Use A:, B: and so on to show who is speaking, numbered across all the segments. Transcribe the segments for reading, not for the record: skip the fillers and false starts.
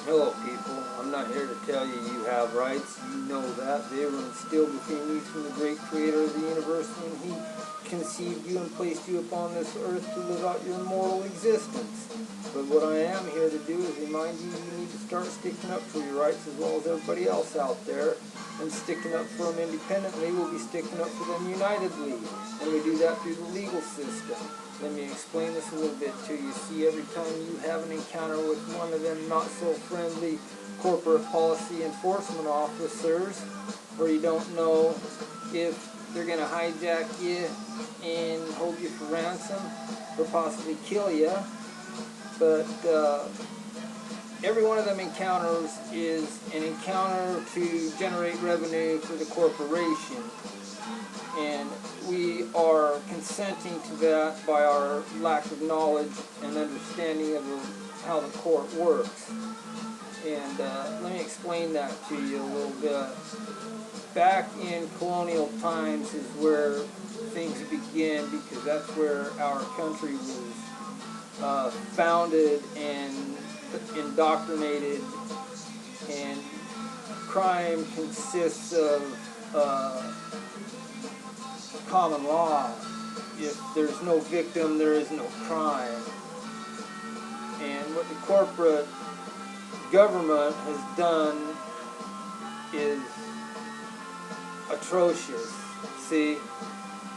A: Hello people, I'm not here to tell you you have rights. You know that. They were instilled within you from the great creator of the universe when he conceived you and placed you upon this earth to live out your mortal existence. But what I am here to do is remind you you need to start sticking up for your rights as well as everybody else out there. And sticking up for them independently, we'll be sticking up for them unitedly. And we do that through the legal system. Let me explain this a little bit to you. See, every time you have an encounter with one of them not-so-friendly corporate policy enforcement officers, where you don't know if they're going to hijack you and hold you for ransom or possibly kill you, but every one of them encounters is an encounter to generate revenue for the corporation. And we are consenting to that by our lack of knowledge and understanding of how the court works. And let me explain that to you a little bit. Back in colonial times is where things begin, because that's where our country was founded and indoctrinated. And crime consists of common law. If there's no victim, there is no crime. And what the corporate government has done is atrocious. See,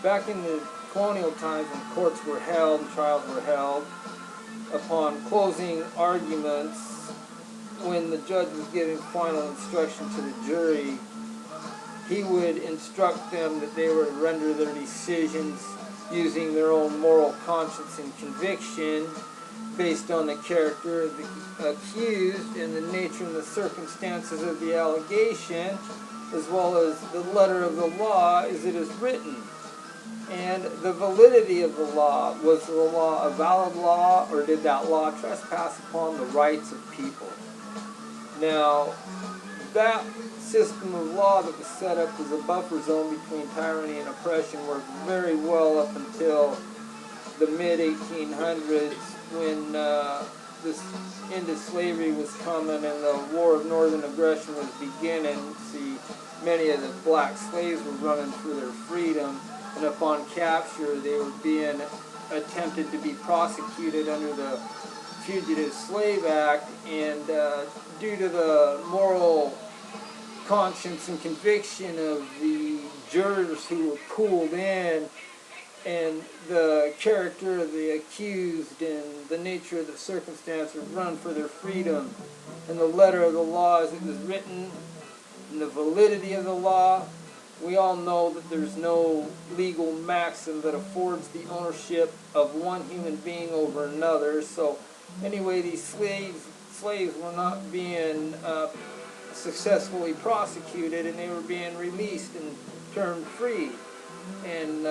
A: back in the colonial times when courts were held and trials were held, upon closing arguments, when the judge was giving final instruction to the jury, he would instruct them that they were to render their decisions using their own moral conscience and conviction based on the character of the accused and the nature and the circumstances of the allegation, as well as the letter of the law as it is written. And the validity of the law. Was the law a valid law, or did that law trespass upon the rights of people? Now, that system of law that was set up as a buffer zone between tyranny and oppression worked very well up until the mid-1800s, when this end of slavery was coming and the War of Northern Aggression was beginning. See, many of the black slaves were running for their freedom, and upon capture they were being attempted to be prosecuted under the Fugitive Slave Act, and due to the moral conscience and conviction of the jurors who were pulled in, and the character of the accused and the nature of the circumstance of run for their freedom, and the letter of the law as it was written, and the validity of the law, we all know that there's no legal maxim that affords the ownership of one human being over another. So anyway, these slaves were not being successfully prosecuted, and they were being released and turned free. And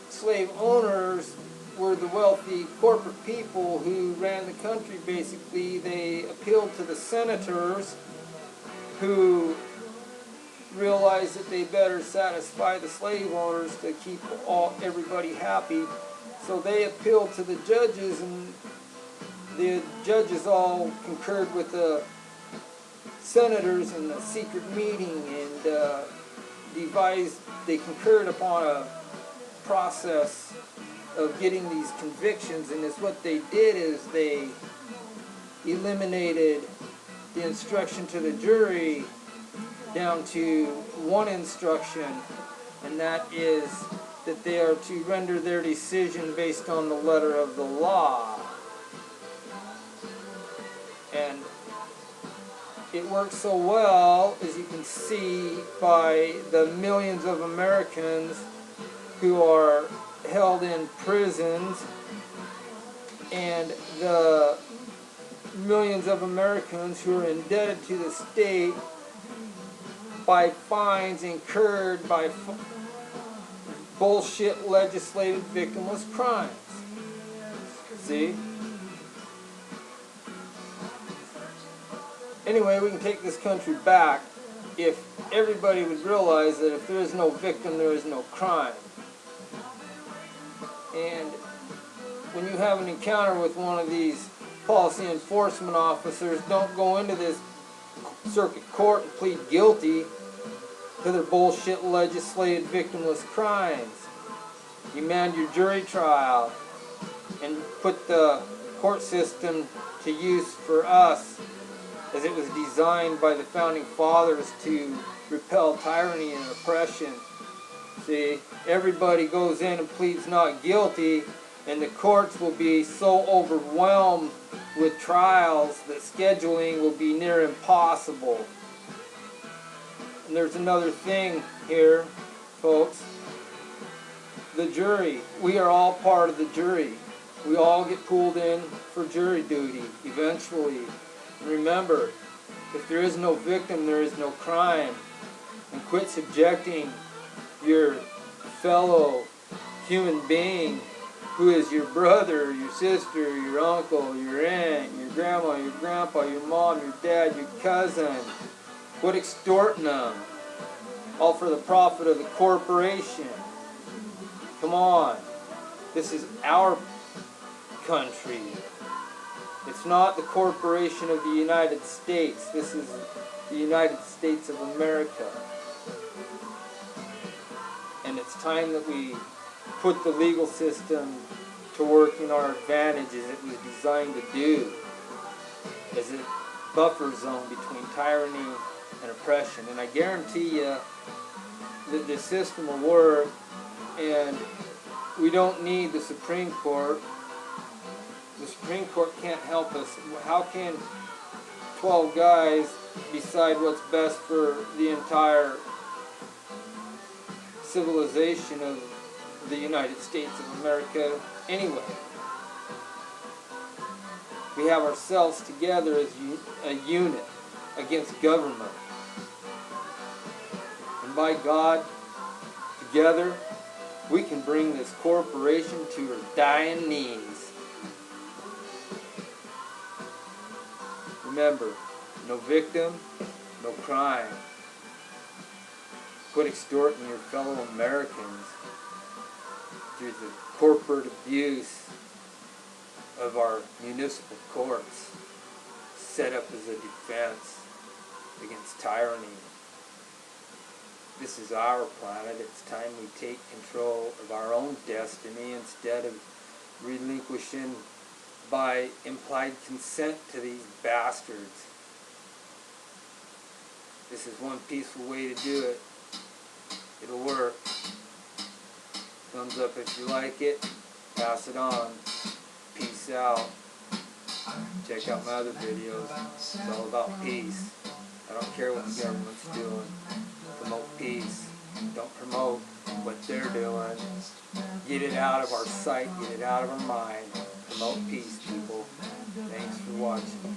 A: slave owners were the wealthy corporate people who ran the country. Basically, they appealed to the senators, who realized that they better satisfy the slave owners to keep everybody happy. So they appealed to the judges, and the judges all concurred with the senators in a secret meeting, and they concurred upon a process of getting these convictions. And what they did is they eliminated the instruction to the jury down to one instruction, and that is that they are to render their decision based on the letter of the law. And it works so well, as you can see, by the millions of Americans who are held in prisons, and the millions of Americans who are indebted to the state by fines incurred by bullshit legislated victimless crimes. See? Anyway, we can take this country back if everybody would realize that if there is no victim, there is no crime. And when you have an encounter with one of these policy enforcement officers don't go into this circuit court and plead guilty to their bullshit legislated victimless crimes. Demand your jury trial and put the court system to use for us, as it was designed by the founding fathers to repel tyranny and oppression. See, everybody goes in and pleads not guilty, and the courts will be so overwhelmed with trials that scheduling will be near impossible. And there's another thing here, folks. The jury. We are all part of the jury. We all get pulled in for jury duty eventually. And remember, if there is no victim, there is no crime. And quit subjecting your fellow human being, who is your brother, your sister, your uncle, your aunt, your grandma, your grandpa, your mom, your dad, your cousin. Quit extorting them, all for the profit of the corporation. Come on. This is our country. It's not the corporation of the United States. This is the United States of America. And it's time that we put the legal system to work in our advantage, as it was designed to do, as a buffer zone between tyranny and oppression. And I guarantee you that the system will work, and we don't need the Supreme Court. The Supreme Court can't help us. How can 12 guys decide what's best for the entire civilization of the United States of America anyway? We have ourselves together as a unit against government. And by God, together, we can bring this corporation to her dying knees. Remember, no victim, no crime. Quit extorting your fellow Americans through the corporate abuse of our municipal courts, set up as a defense against tyranny. This is our planet. It's time we take control of our own destiny instead of relinquishing by implied consent to these bastards. This is one peaceful way to do it. It'll work. Thumbs up if you like it. Pass it on. Peace out. Check out my other videos. It's all about peace. I don't care what the government's doing. Promote peace. Don't promote what they're doing. Get it out of our sight. Get it out of our mind. Promote peace, people. Thanks for watching.